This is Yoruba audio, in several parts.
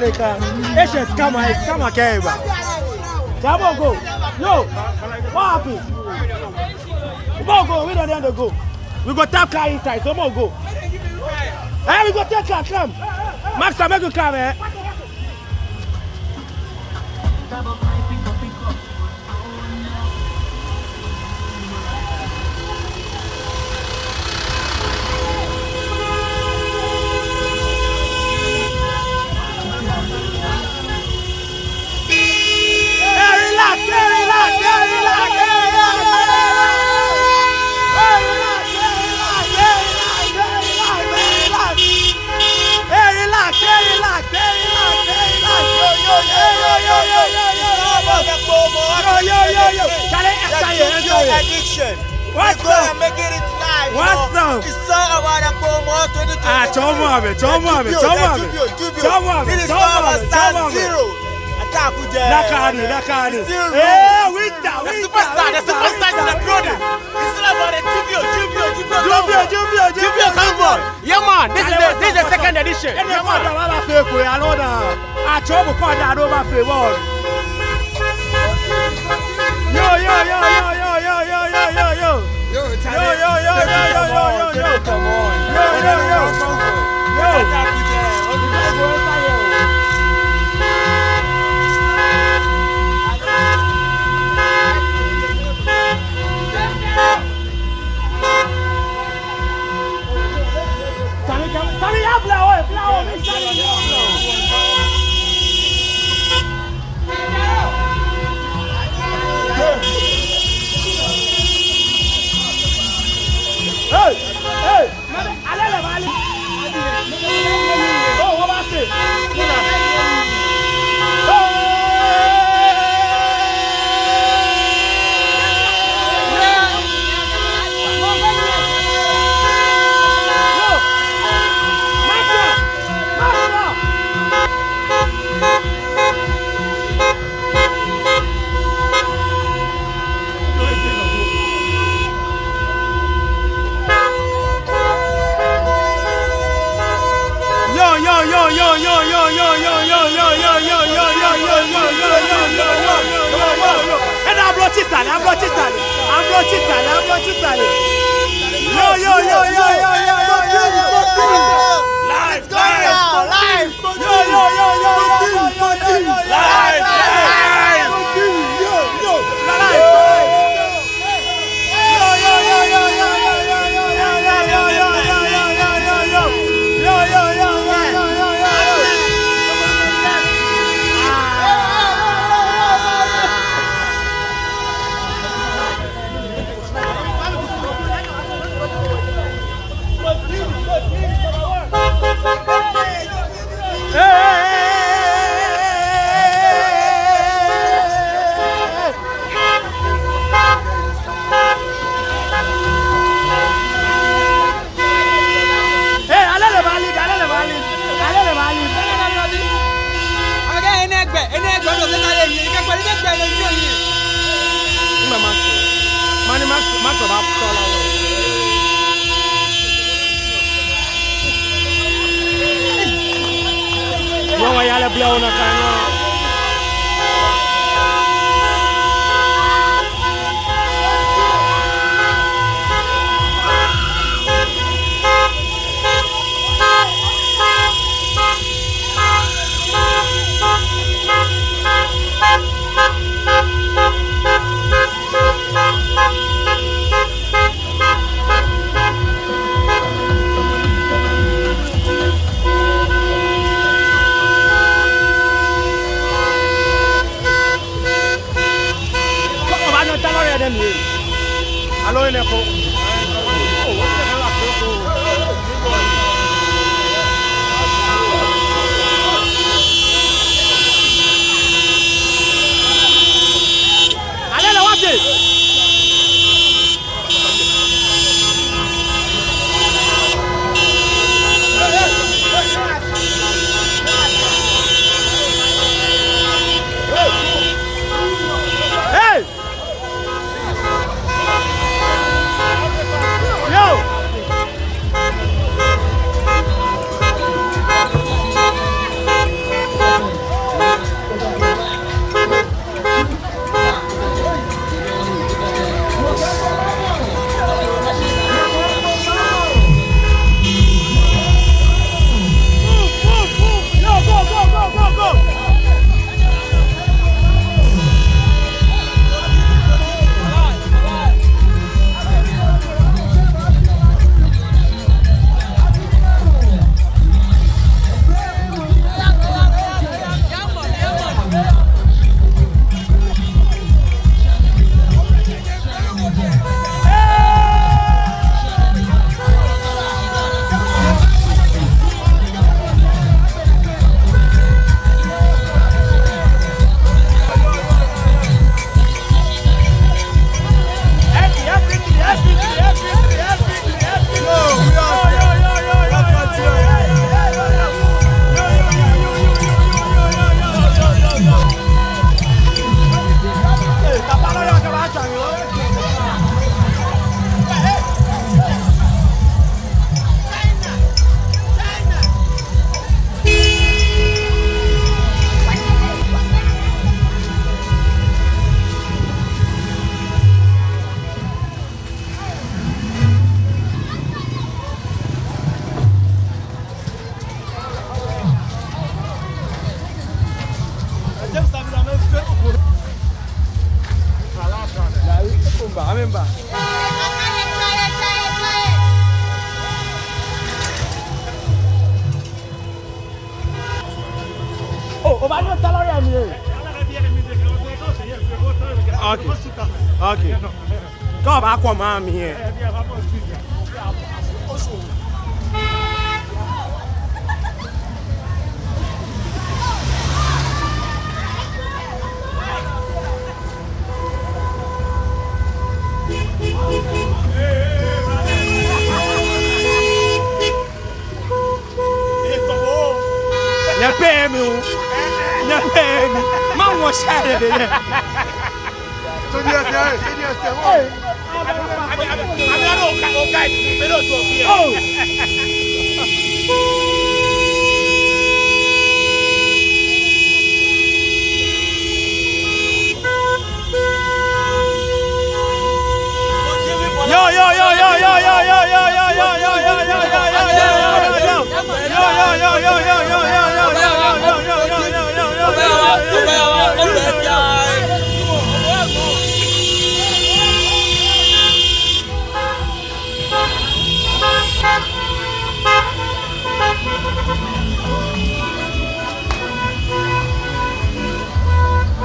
America. It's a scammer, Kaiba. Come on, go. Yo, what happened? Come on, go. We don't have to go. We got tap car inside. Come on, go. Hey, we got take car. Come. Max, I make you come, eh? Addiction. What's up? Make it live. What's up? It's all about the Bomo 2020. Choma. This is all about zero. Nakani. Hey, winter. The superstar is in the building. It's all about the Jubio convoy. Yeah, man. This is the second edition. Yeah, man. over no salary am here. Okay. Come back come am here. Ne pay me. Man was share there. So yes.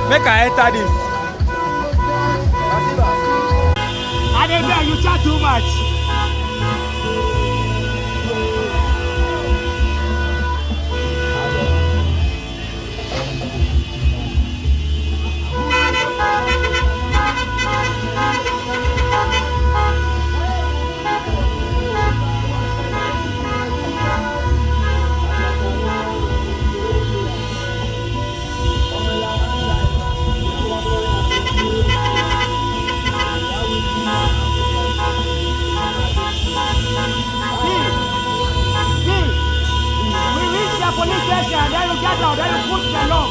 Make I enter this. Adebia, you chat too much. Then you get out, then you put the long.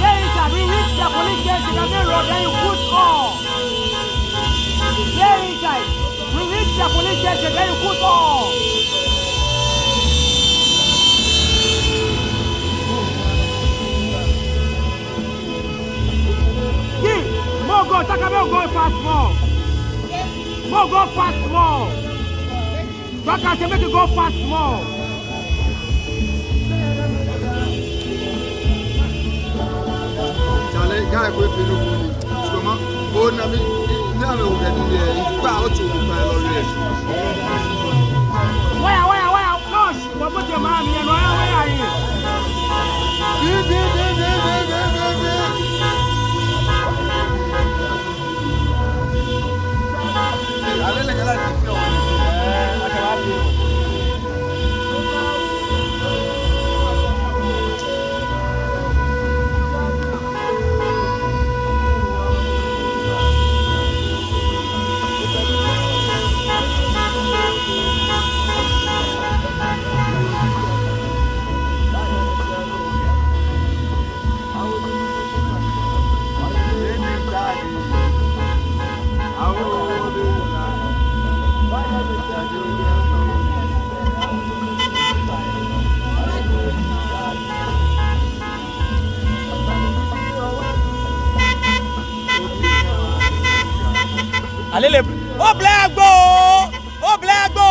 There is we reach the police station, the main road, then you put all. There inside, we reach the police station, then you put all. See, more go, talk about going fast more. More go fast more. Talk about make you go fast more. Guy with the money. So, ma, oh, na me, na me o gani ye. Ba o ti o pa lo re. Where? Gosh, what put your mommy and where are you? Allez, oh Blago! Oh Blago!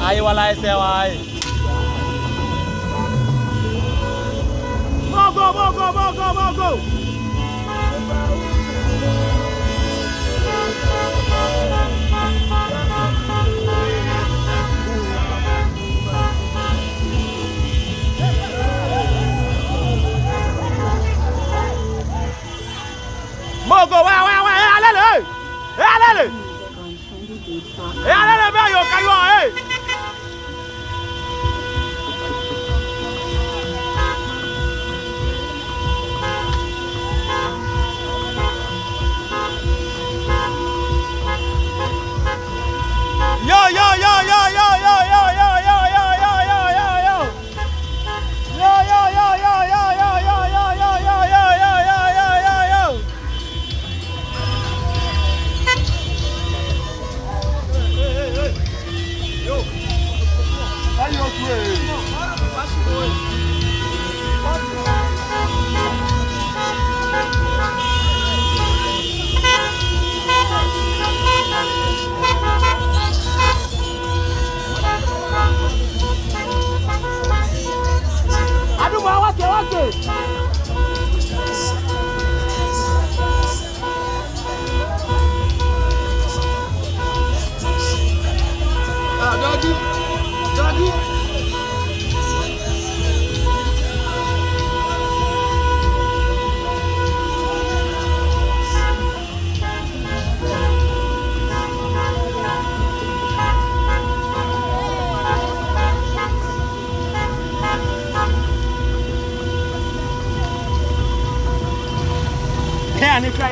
Ayo walai sewai. Go. Mogo, alele. Be yo kayo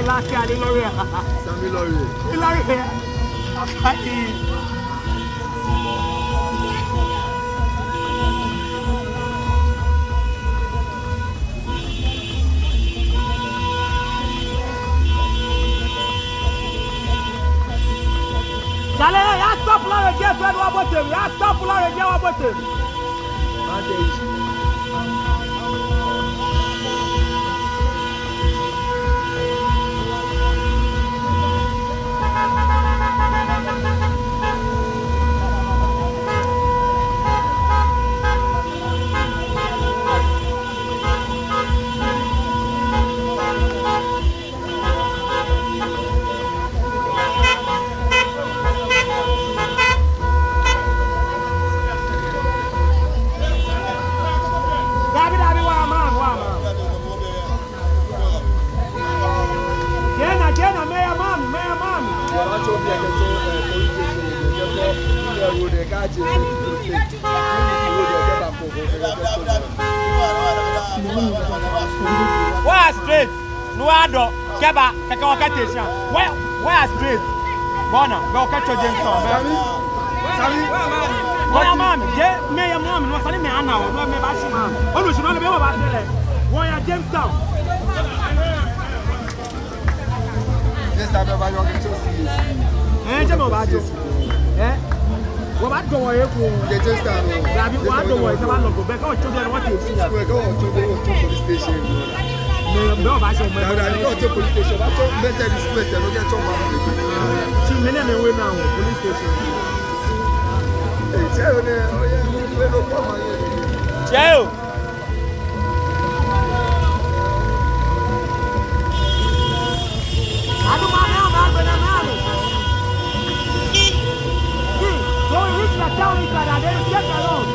guy last year, Ilori. Sammy Lori. Ilori. Chale, ya stop la reje fẹ́ wa bote. Ya stop la reje wa bote. Where straight? No ado. Keba, kaka wakati where straight? Bona, go catch your Jamestown. Sami. Where mami? Je, me ya mami, no sani me ana o, no me ba shi mami. Olu shi no le be ba tele. Won ya Jamestown. Jamestown ba yo ke so si. Je mo ba jo. Wọ́n bá dọ̀wọ̀ yẹn kù. Jẹjẹ star o. Rabi wọ́n á dọ̀wọ̀ yẹn sábà lọ́gọ̀ bẹ́ẹ̀ káwọn tó dẹ́nu wọ́n ti èsì yàrá. Káwọn tó police station. Bẹ́ẹ̀ ọba ṣe mọ́ ẹ. Dàdà ní káwọn tó police station bá tó mẹ́tẹ̀ ní space ẹ̀ ló jẹ́ tó máa ń lè. Ṣé mílíọ̀nù mi wé náà wọ̀ police station? Ṣé o ní ọyẹ́ ìwé ló pọ̀ máa yẹ? Ṣé o? Adúmọ̀ náà máa ń gbẹ̀dẹ̀ náà rè. Down inside and then get along.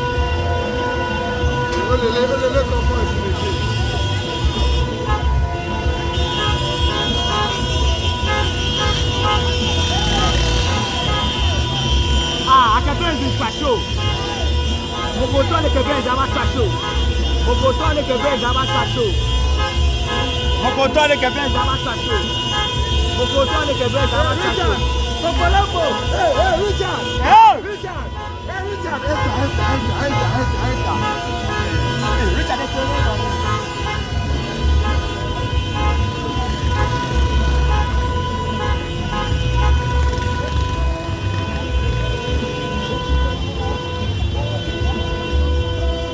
I can do this for show. Mogoto le kebe jama show. Mogoto le kebe jama show. Mogoto le kebe jama show. Mogoto le kebe jama show. Kokolombo. Hey, Richard. Hey, Richard. Richard,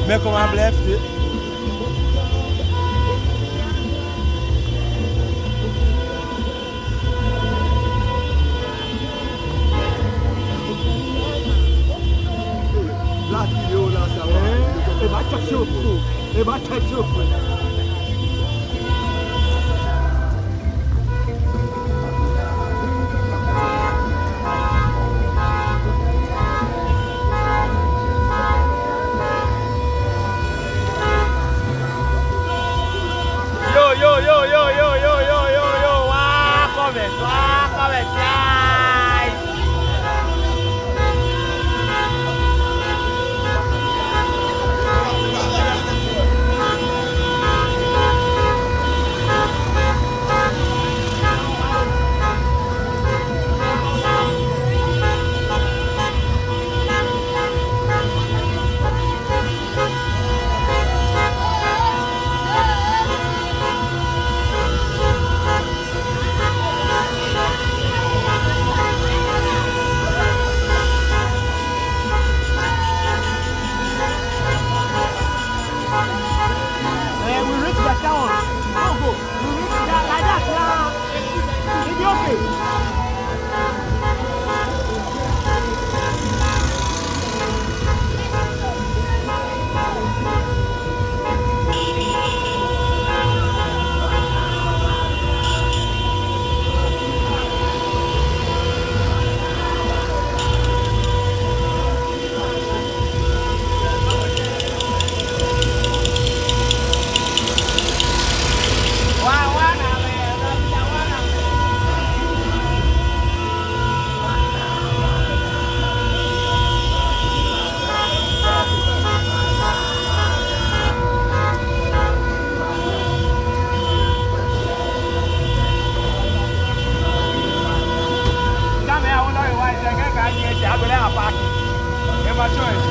mais comment blesse e vai cachorro. Yo, wa come. can't get the Abela party. Never choice.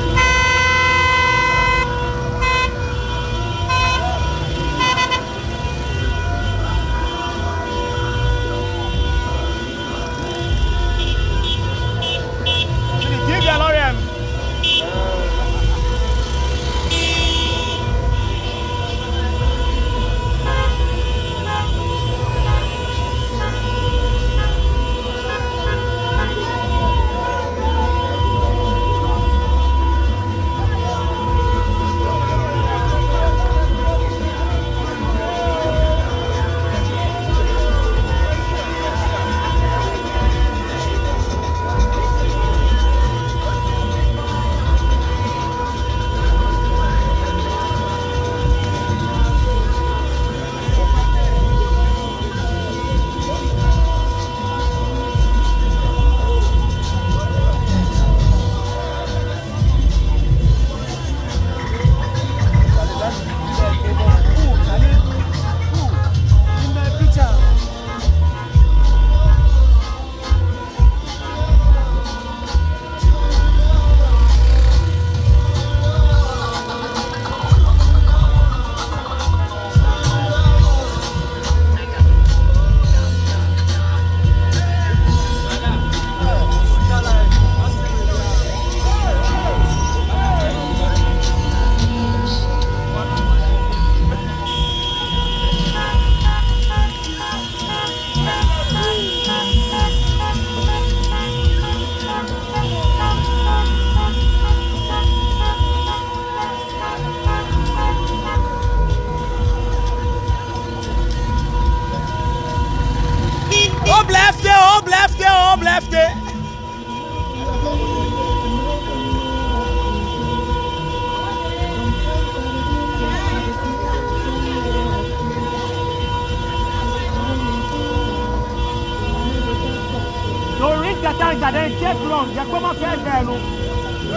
Left it. Don't reach the tank and then take long. Just come up here there, no.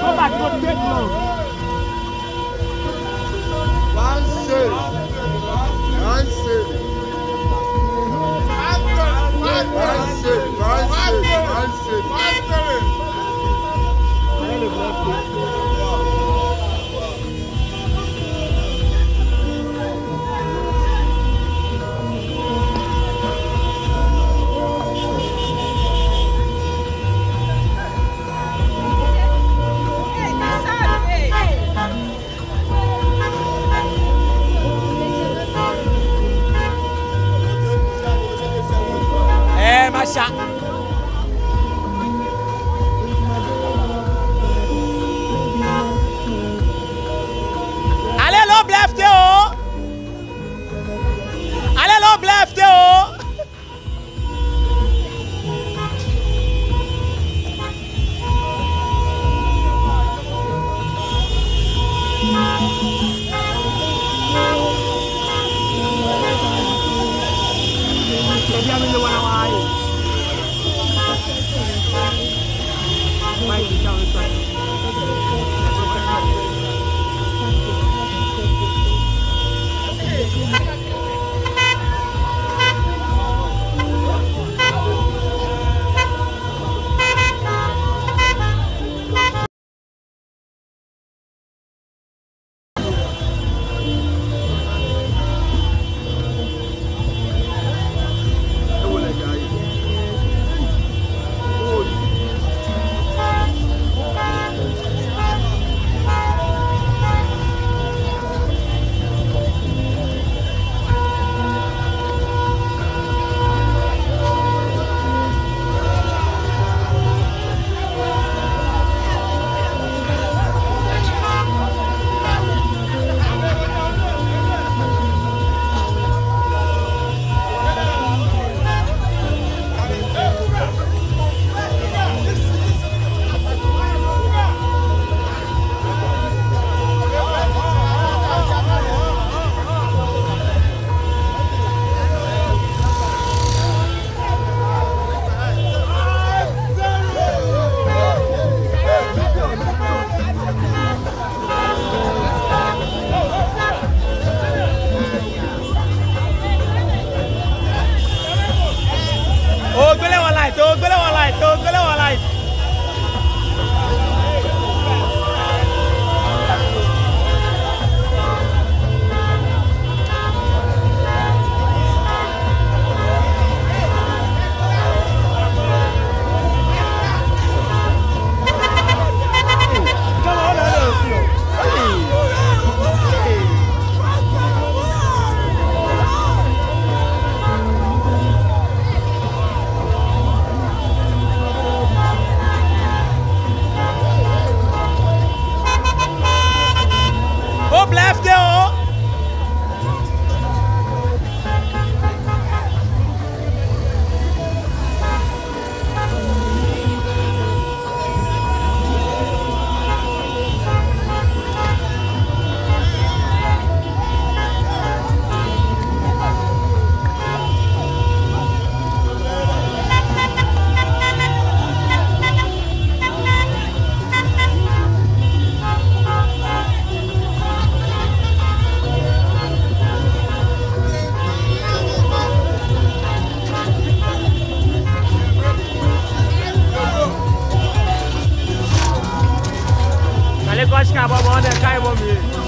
Go back, don't take long. One save. One save. Masha. Allez, l'homme left oh. Allez, l'homme left oh. Lagos cab on the time of me.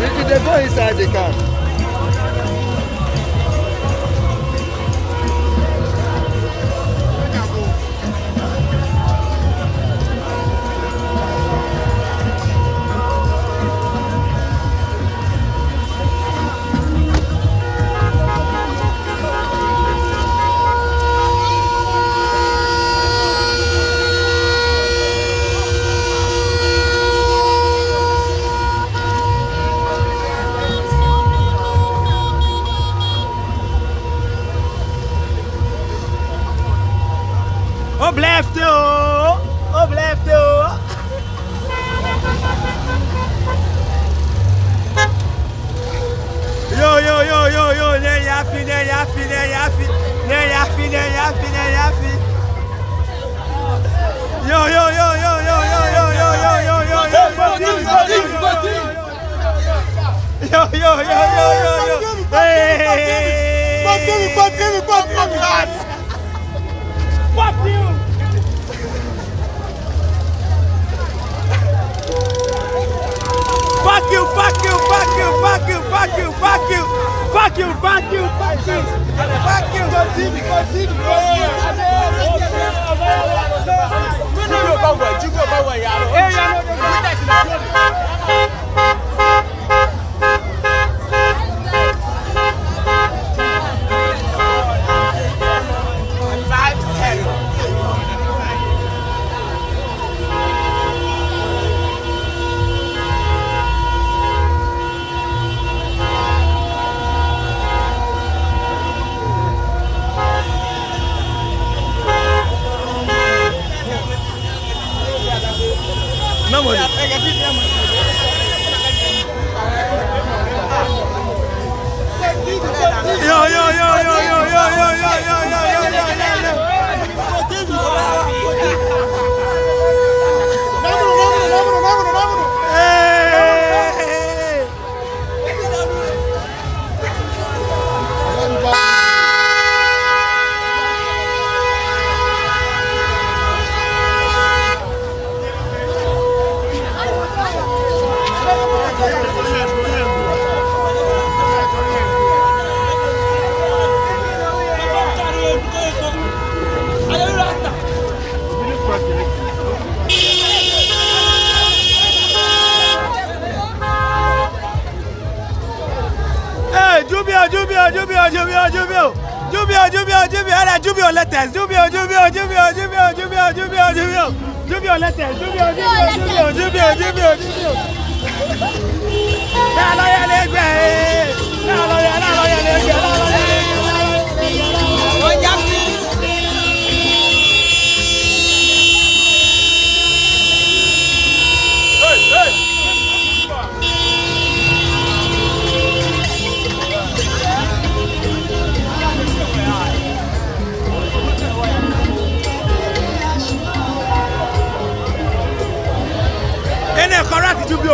If they go inside, they can. yo, ne yafi. Yo. Hey. Fuck you.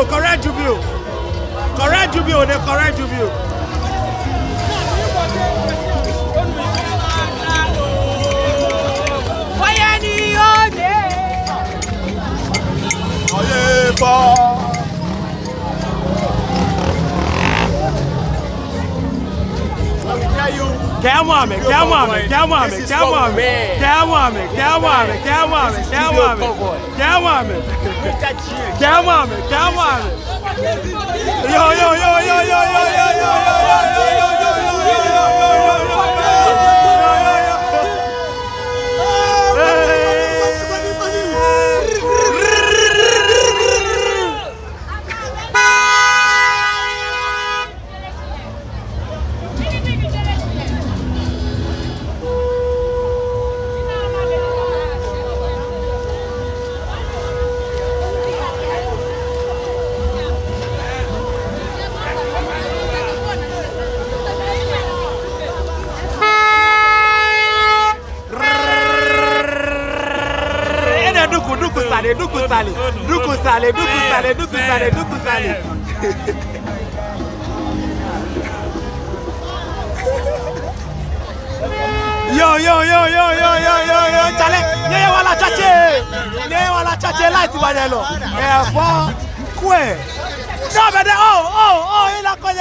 Correct Jubio. Duku sale. Yo, chale, nye wala chache light badelo. For kwe. No, but il a connu.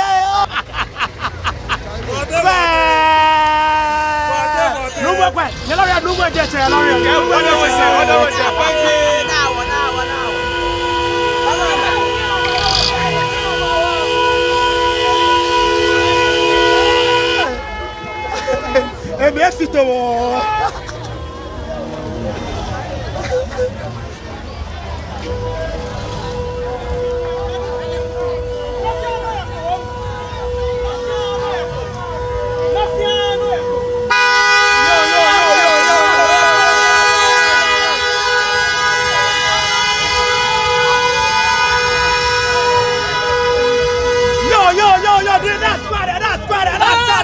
That squad.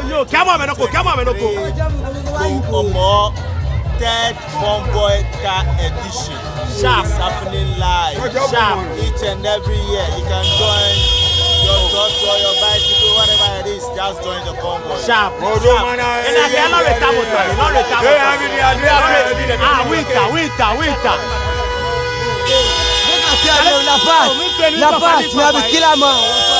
Yo. Come on, Menoko. Third Convoy Car Edition. Sharp is happening live. Sharp each and every year. You can join your tractor, your bicycle, whatever it is. Just join the convoy. Sharp. Winter. La paz, tu as qui la main.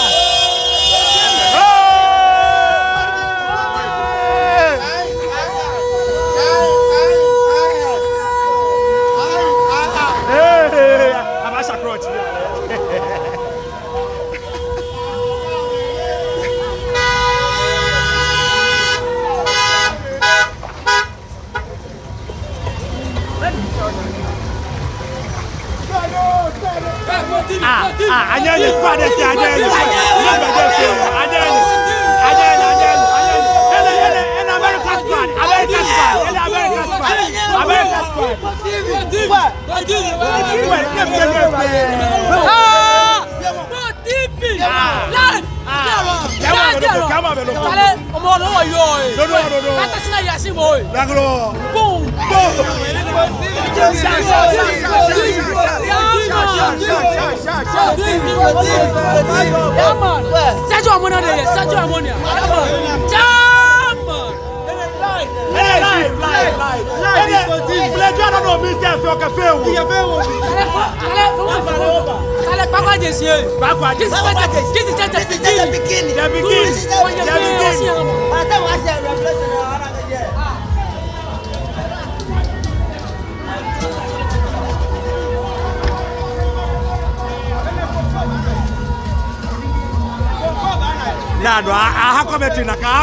Anyanya squad is Anyanya. American squad. Nado, I comment in the car.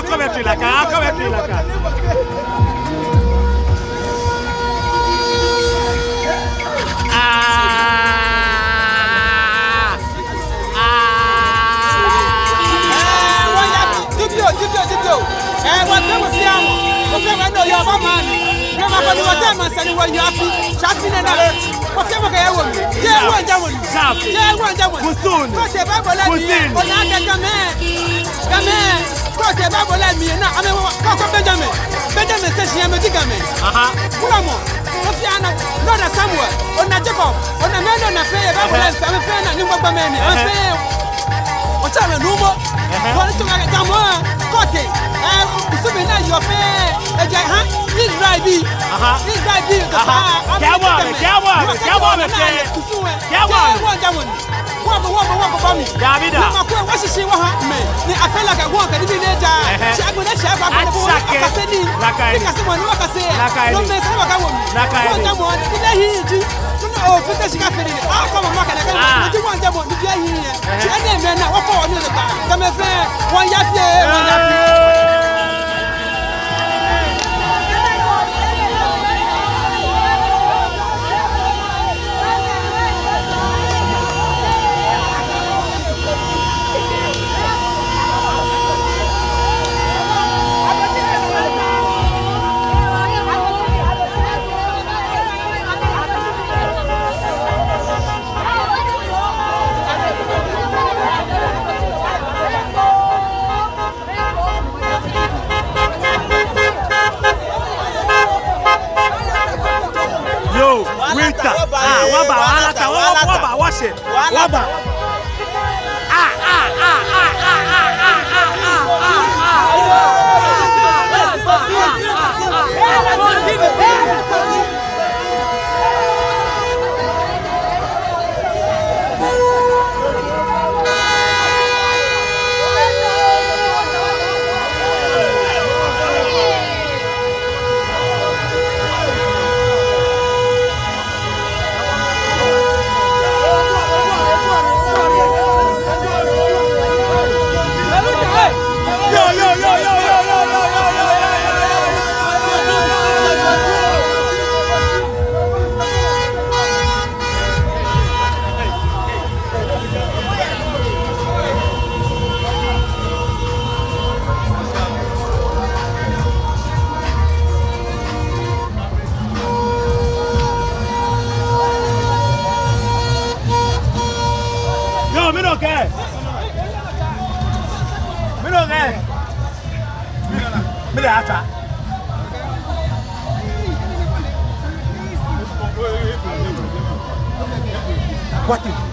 Waba.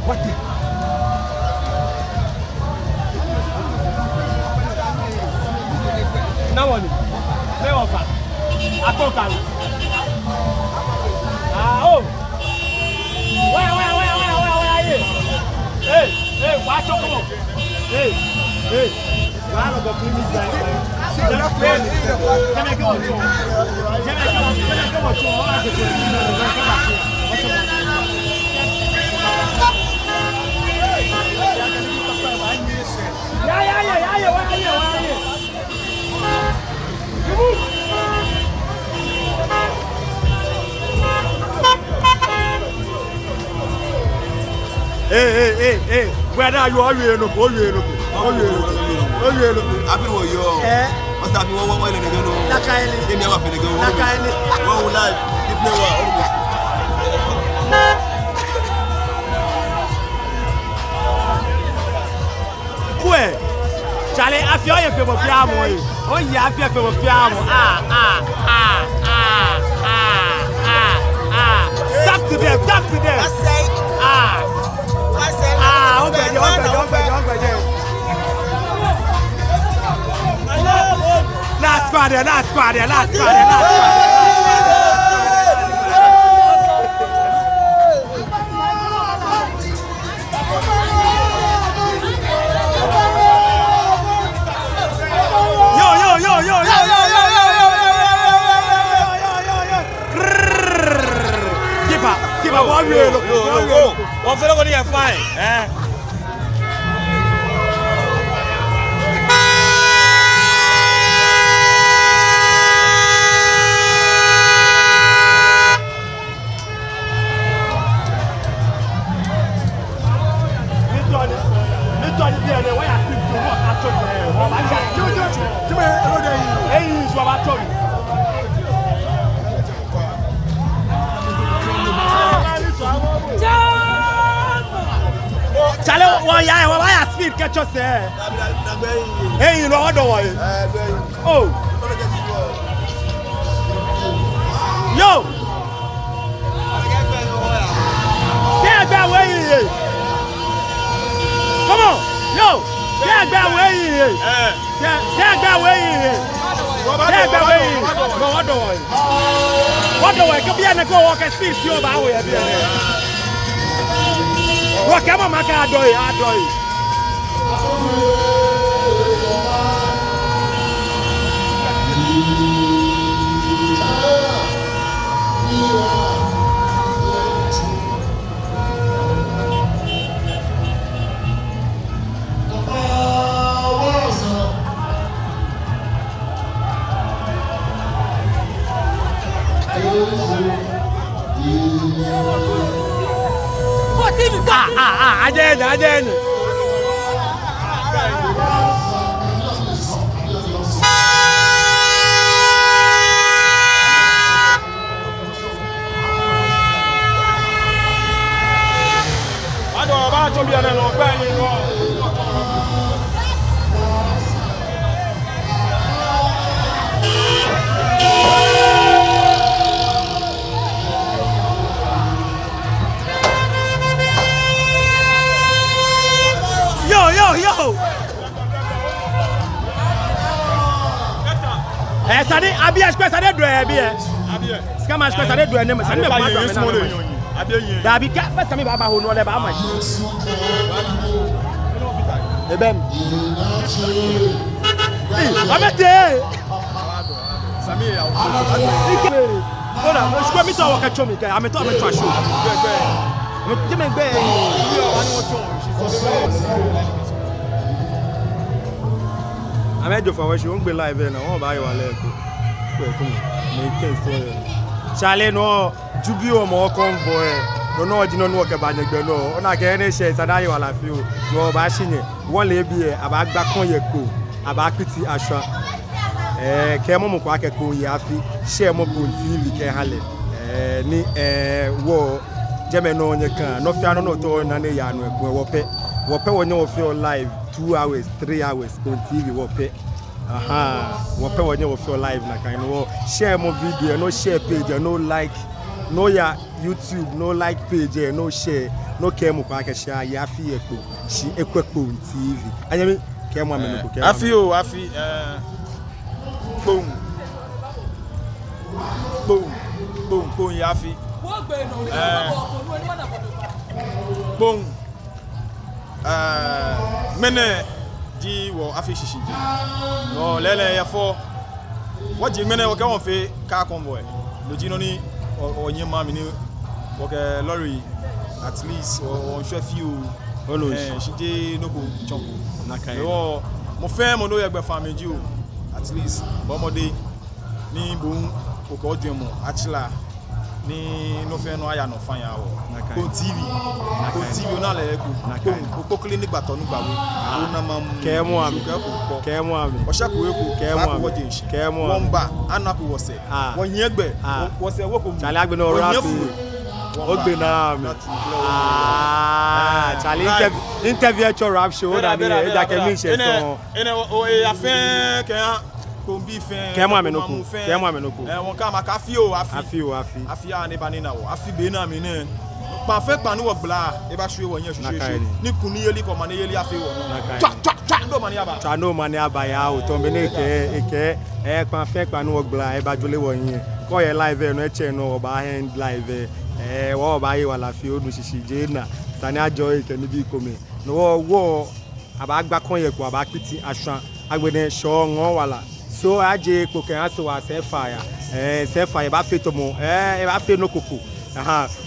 What? Now on it. Play offer. I talk on. Oh. Where are you? Hey, watch out, come on. Hey. One of the previous guys. Hey, where are you? Happy with you. What's that? What are you going to do? Give me a waffle to go. What will life? Give me one. Where? Charlie, I feel you for Fiamo. Oh, yeah, I feel for Fiamo. Talk to them. Last squad. Yo. Keep up. One way. One fellow going to get fine. Why speed catch us there? Hey, you know what? Oh, yo, stay that way. Come on, yo, stay that way. Stay that way. What do I come here and go walk and speed to your bow? Rock, I'm a maca, Aden. Abia express I do Abia. Scam express I do name send me kwa Abia. Da bi ka first time baba ho no le ba ma. Ebem. Amete. Sami ya. Ora, mo squad mi to wa ka chomi ka ameto show. Gbe. Me gbe. Amejo for we show ngbe live na won ba yo ale ko. Me ken so. Chale no jubi o mo convoy. No ojino no ke ba nyegbe no. Ona ke any share sadayo ala fi o. No ba shinye. Won le bi e aba gba kon ye ko. Aba piti aswa. Ke mo ko akeko ya fi share mo ko TV ke hale. Ni wo jeme no nye kan no fi ano no to na ne ya no ekun wo pe wonye wo fi live 2 hours 3 hours on TV wo pe wo pe wonye wo fi live na kan no share mo video no share page no like no ya YouTube no like page no share no ke mo ko akehia ya fi ekpo shi ekwepo on TV anyame ke mo amene ko ke afi boom ya fi bon mene di wo afi shishi no lele ya fo wo ji mene wo ke won fe car convoy lo ji no ni onye ma mi ni wo ke lorry at least on sure few shije no ko chonko na kai wo mo fe mo no ye gbe fa meji o at least bo mo de ni bo o ko odun mo achila ni no fe no aya no fan ya wo on TV na le ku ko clinic gba to nu gba we o na ma ke mo ami o sha ko we ku ke mo womba anaku wo se won yen gbe wo se wo ko chale agbe no rap o gbe na mi chale interview cho rap show na ni e da ke mi se so ene o e afen ke kombi fen ke mo amenoko won ka ma ka fi a ne ba ni na wo afi be na mi ne pa fe pa ni wo bla e ba hwe wo yen hwe ni kunu yeli ko ma ne yeli afi wo twa ndo mani aba twa no mani aba ya o to me ne ke pa fe pa ni wo bla e ba jole wo yen ko ye live no e che no ba hand live wo ba yi wala fi o du sisi je na tani ajo e ke ni bi ko me no wo aba gba kon ye ko aba piti asan agbene so won wala so aje ko ke aso wa se fire ba fe to mo e ba fe no koko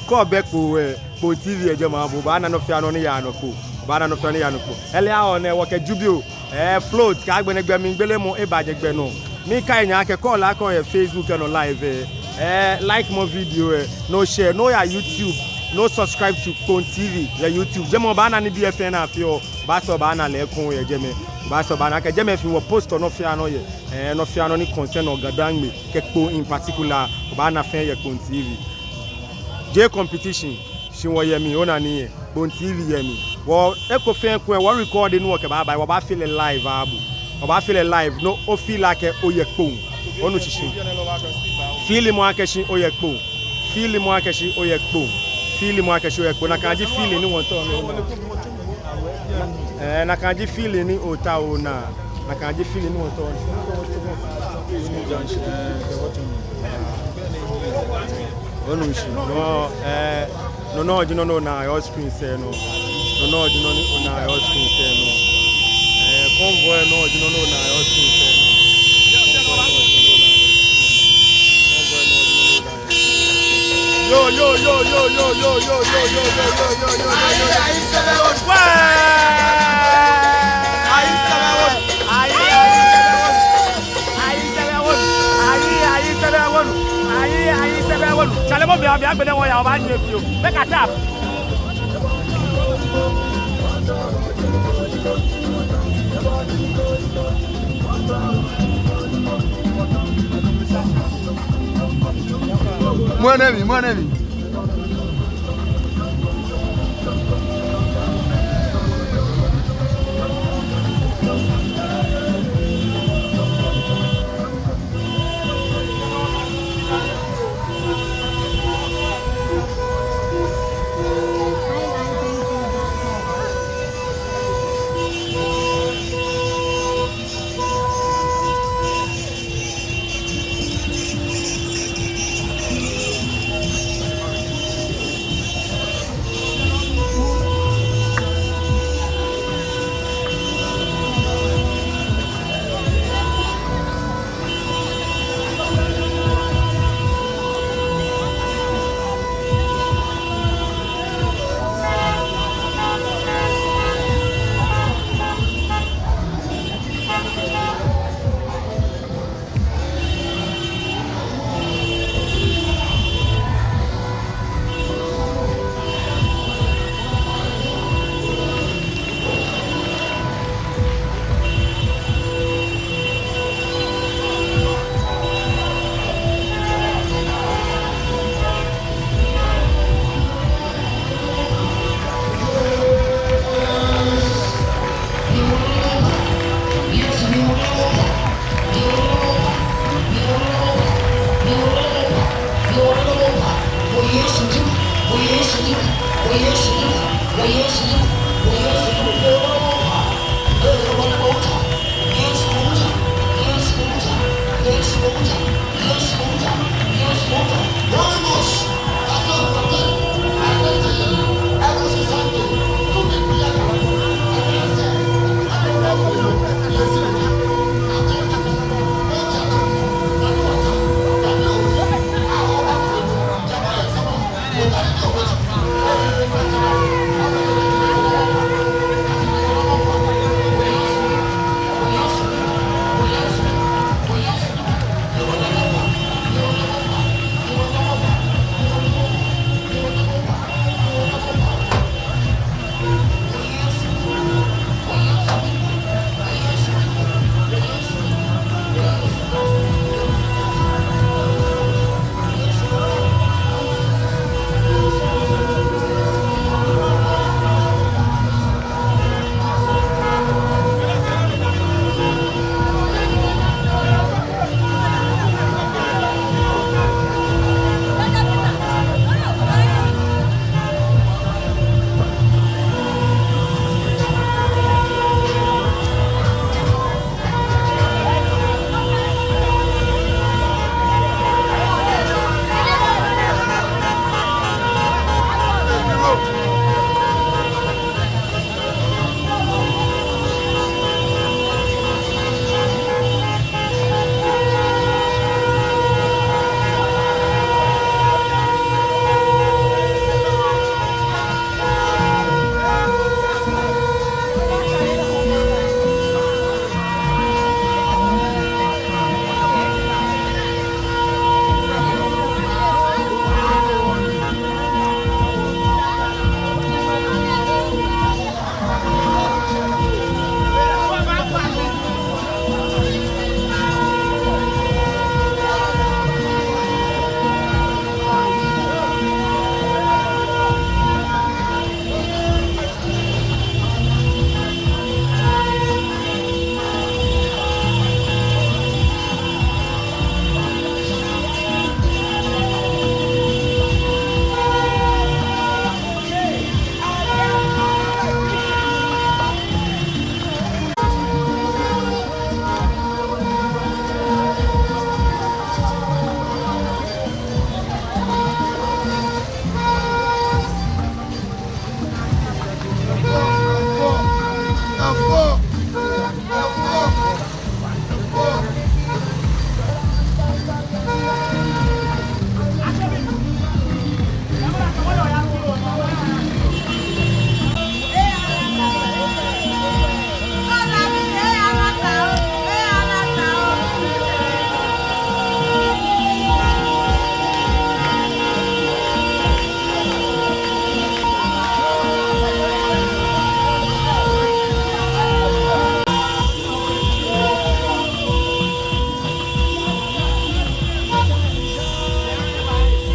ko be ko TV eje ma bo ba na no fi ano ni ya no ko ba na no fi ni ya no ko ele a on e wo ke jubio float ka agbene gbe mi gbele mo e ba je gbe no mi ka eyan ke call la kon Facebook no live like more video no share no ya YouTube no subscribe to Phone TV ya YouTube je mo ba na ni BFN na fi o ba so ba na le kun ye je me ba so ba na ke je me fi wo post no fi ano ye no fi ano ni concern ogadangbe kepo in particular ba na fe ye Phone TV J competition shi wo ye mi ona ni ye Phone TV ye mi wo e ko fe ku e wo record no ke ba wo ba feel live abu wo ba feel live no o feel like o ye po onu chichi feel mo akeshi o ye po feel mo akeshi o ye po feel mo akeshi o ye po na kan ji feel ni won to na kan ji feel ni o ta o na kan ji feel ni won to no you know na your screen say no you know na your screen say no convoy no you know na your screen say no Chale mo bi agbede won ya o ba ni efi o make a tap Mon ami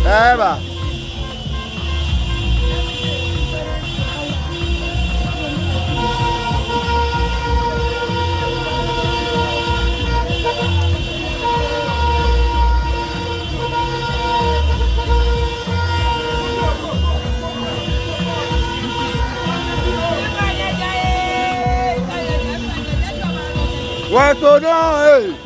Eba. What to do?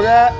rẹ.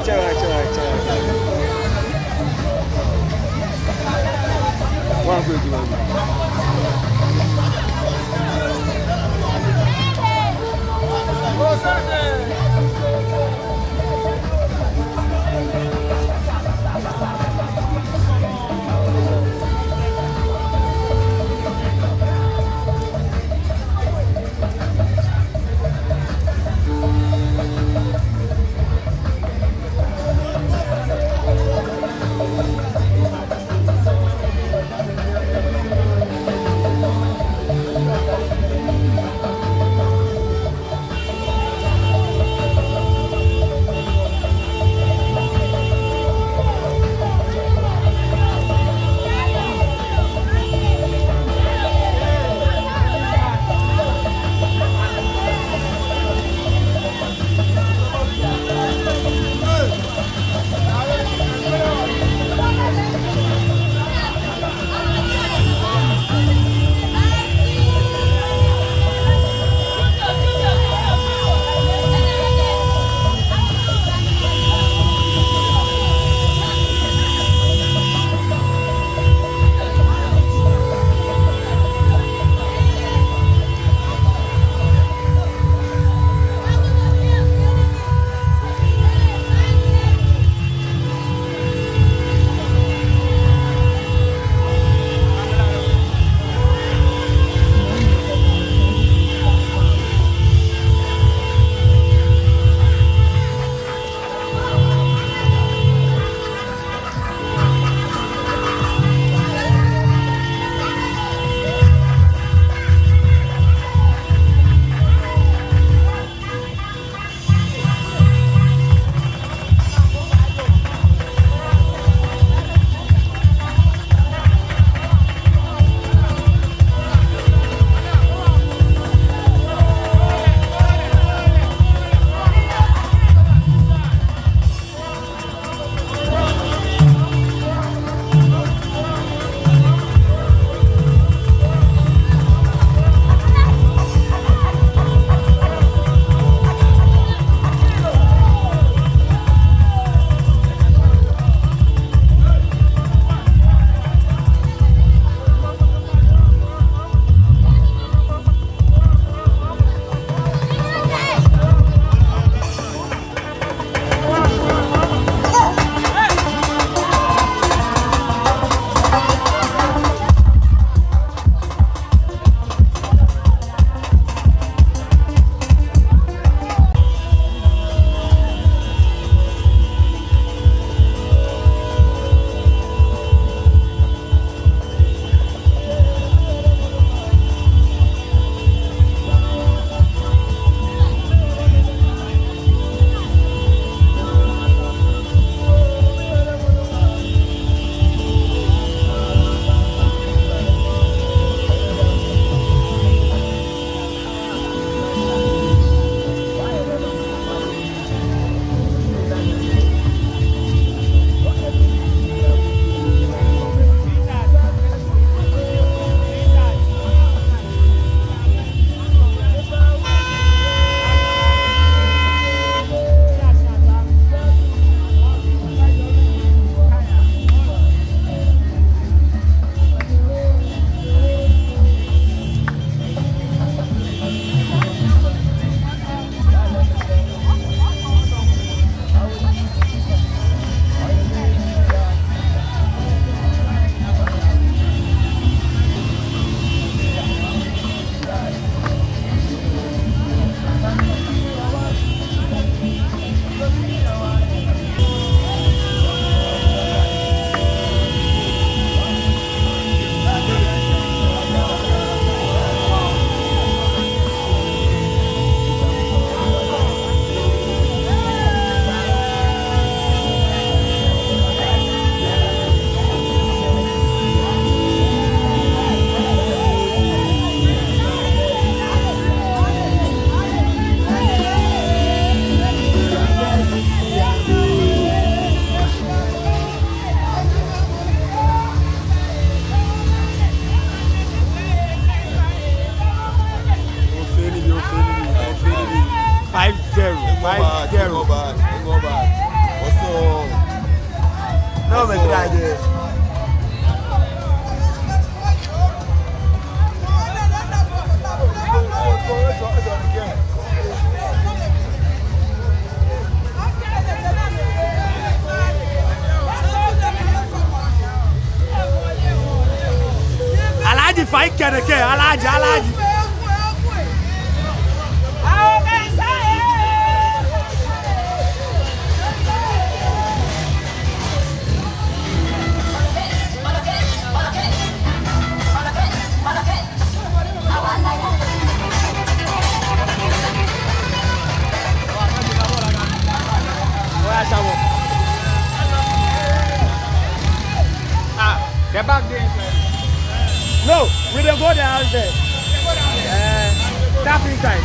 One good one. Also. No, me traje. Alaji fight Keneke, Alaji. The back there. No, we don't go down there. Tap inside.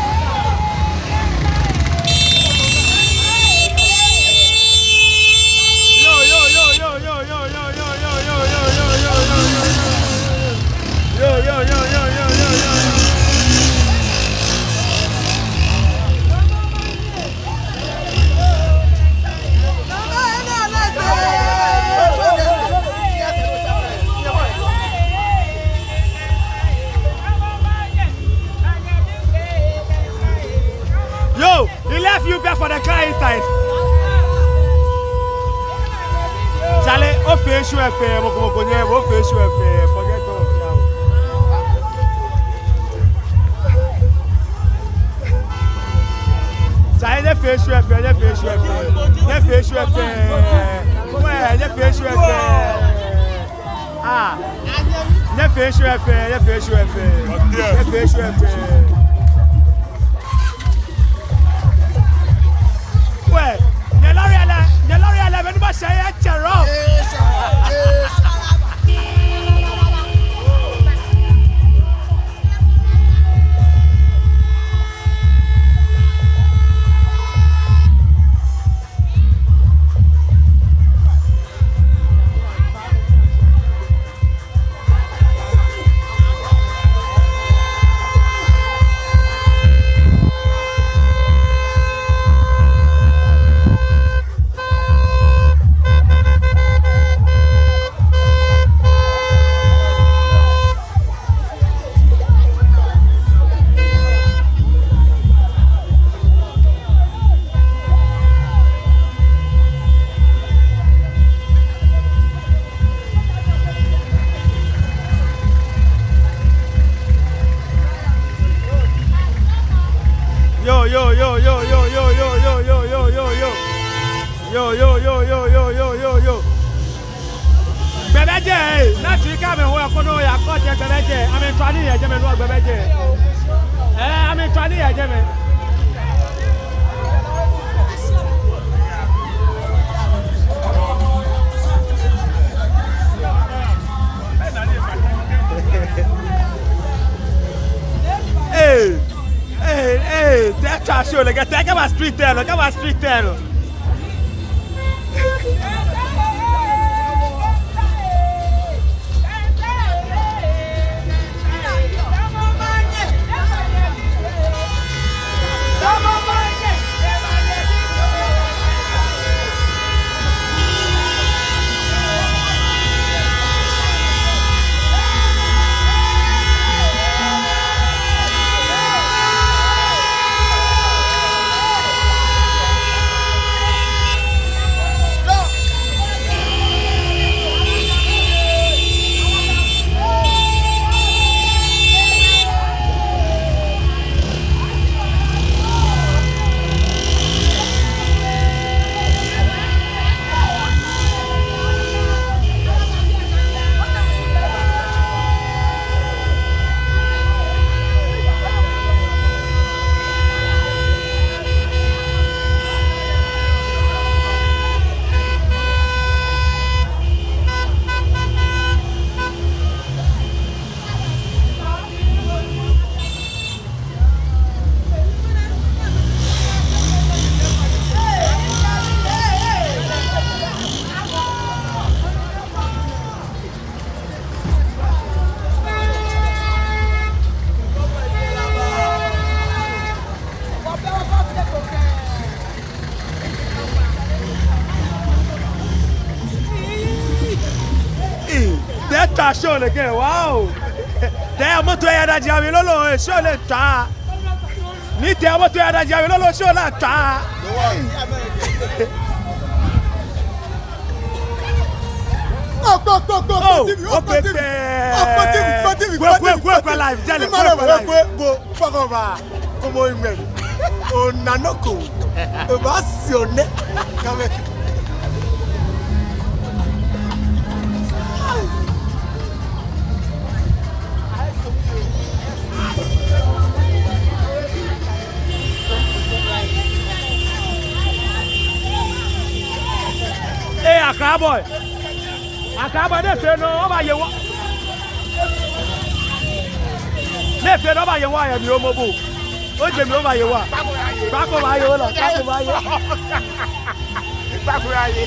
Yo, he left you back for the car inside. Charlie, o face you affair, o face you affair, forget all. Charlie, they face you affair, they face you affair, they face you affair. Well, they face you affair. Ah, they face you affair, they face you affair, they face you affair. Well, the L'Oreal, when you say it's wrong. Yo. Bebeje, láti rí káàmì ìwé ọkọ náà yà kọ́ jẹ bebeje, àmì ìtọ́ni yẹ jẹ́ mi lọ́wọ́ bebeje. Àmì ìtọ́ni yẹ jẹ́ mi. Hey, that's a show. Like, take a street there, look at street there. are shown again. Wow. They are moto ya da jawi lolo show le ta. Ni te moto ya da jawi lolo show la ta. Hey, Accra boy. Accra boy, they say no over you. They say over you. Why am you mobile? Oh, Jimmy over you. Back over you. Back over you. Back over you.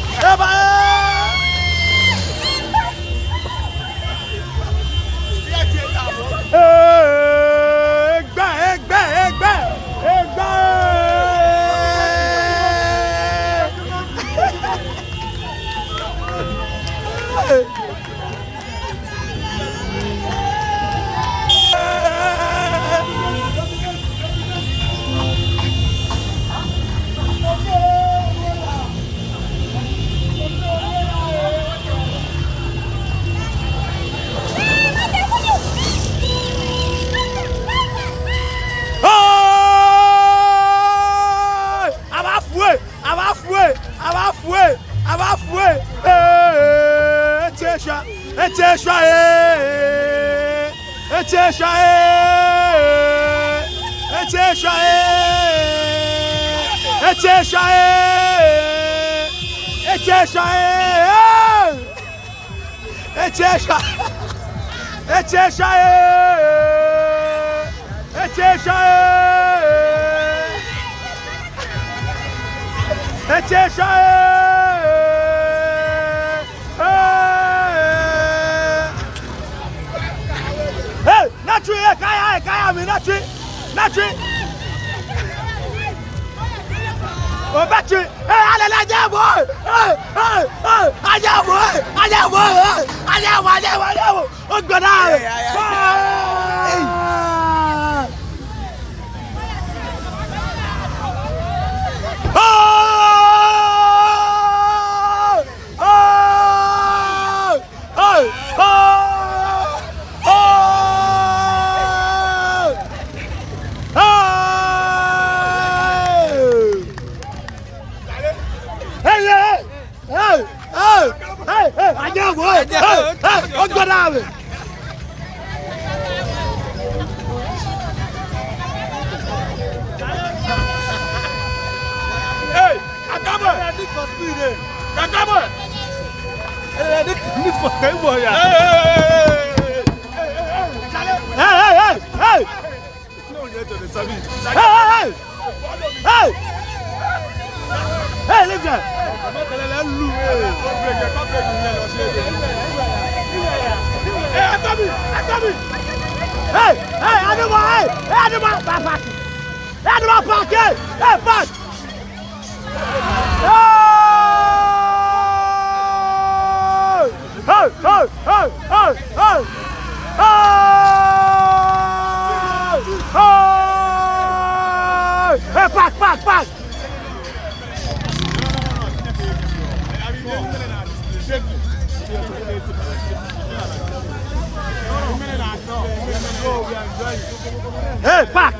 Hey, back!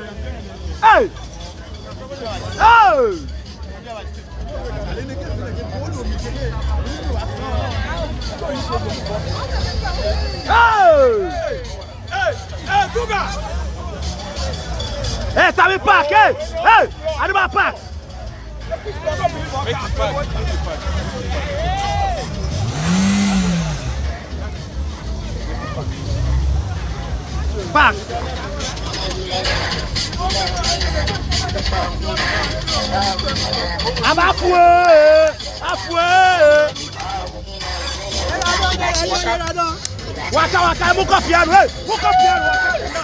Hey! Oh! Oh! Hey, Duga! Hey, Sammy Park! Hey! Hey! Animal Park! Park! I'm halfway! Halfway! Waka waka, move up here, hey! Move up here, waka!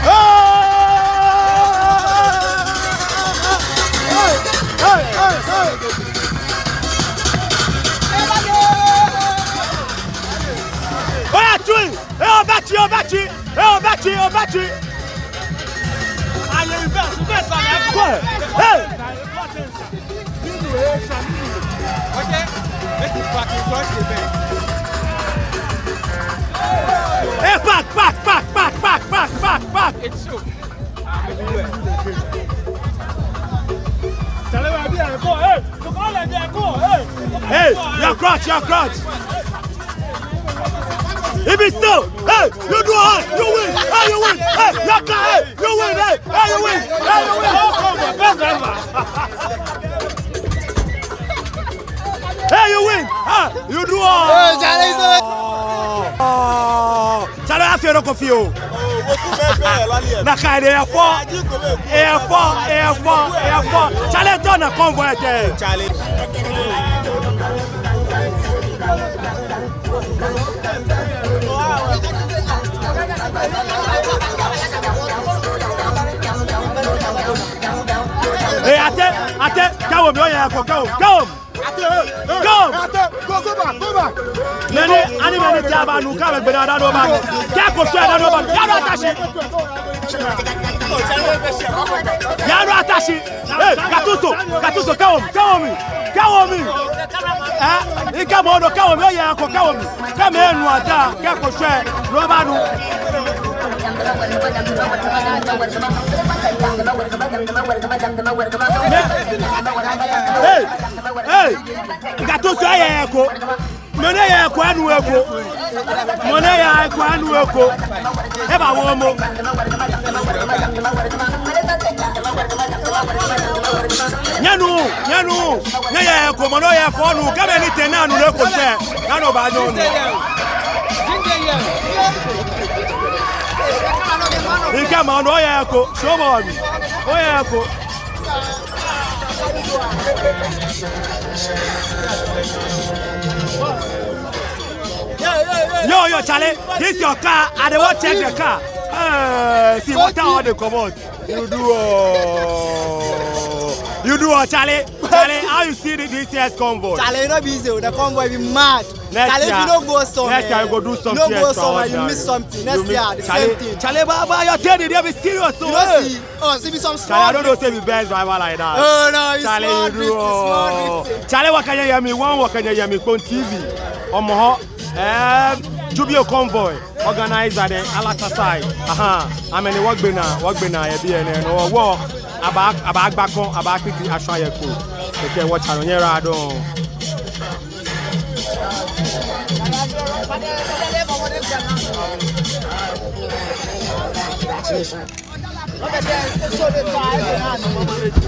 Oh! Back. It's true. Hey, your crotch. If it's still, hey, you do it, you win, hey, you win, hey, you win, hey, you win, hey, you win. Hey, you win, you do all. Charlie, I feel no confused. Nakade air4. Charlie, don't a convoy there. Charlie. Hey, ate, come on, go. Go back. Many animals have no come but I don't know about. Yaro Atashi. Hey, Gatuso, come on me. Eh, come on, come here, Wata, Kako share, Robanu. Hey, Gatuso, Money kwanu eko. Eba womo. Nyanu. Nyaya eko mono ya fonu. Kama ni tena anu leko she. Nano ba no. Ika ma no ya eko. Show me. Oya eko. Yo, Charlie, this is your car. I don't want to check the car. See what all they come out. You do, Charlie. How you see this year's convoy? Charlie, not busy. The convoy be mad. Charlie, if you don't go somewhere, next year you go do something. You don't go somewhere, you miss something. Next year, the same thing. Charlie, Baba, you're telling me they be serious. You don't see? Oh, see me some small. Charlie, I don't know say me best driver like that. Oh no, it's Charlie, small drifting. Charlie, what can you hear me? What can you hear me? On TV. Jubio convoy organized at the Alata side. I mean, work been no war about back on about the Ashayako. Okay, watch on your radon. Okay,